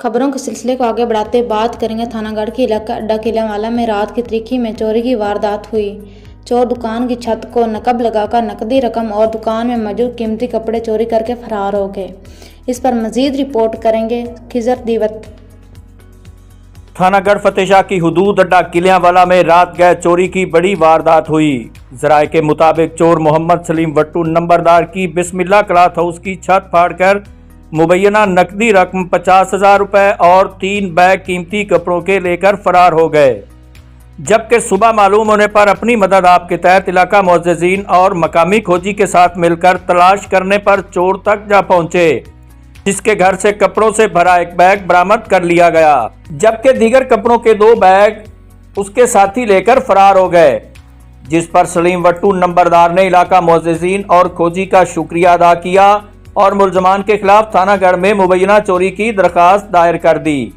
खबरों के सिलसिले को आगे बढ़ाते बात करेंगे थानागढ़ के इलाका अड्डा किलांवाला में रात की तीखी में चोरी की वारदात हुई। चोर दुकान की छत को नकब लगाकर नकदी रकम और दुकान में मौजूद कीमती कपड़े चोरी करके फरार हो गए। इस पर मजीद रिपोर्ट करेंगे खिजर दीवत। थानागढ़ फतेशाह की हुदूद अड्डा किलियांवाला में रात गए चोरी की बड़ी वारदात हुई। जराये के मुताबिक चोर मोहम्मद सलीम वट्टू नंबरदार की बिस्मिल्लाह क्लॉथ हाउस की छत फाड़कर मुबैना नकदी रकम 50,000 रुपए और 3 बैग कीमती कपड़ों के लेकर फरार हो गए। जबकि सुबह मालूम होने पर अपनी मदद आप के तहत इलाका मुअज़्ज़िज़ीन और मकामी खोजी के साथ मिलकर तलाश करने पर चोर तक जा पहुंचे, जिसके घर से कपड़ों से भरा एक बैग बरामद कर लिया गया, जबकि दीगर कपड़ों के 2 बैग उसके साथी लेकर फरार हो गए, जिस पर सलीम वट्टू नंबरदार ने इलाका मुअज़्ज़िज़ीन और खोजी का शुक्रिया अदा किया और मुलजमान के खिलाफ थानागढ़ में मुबैना चोरी की दरखास्त दायर कर दी।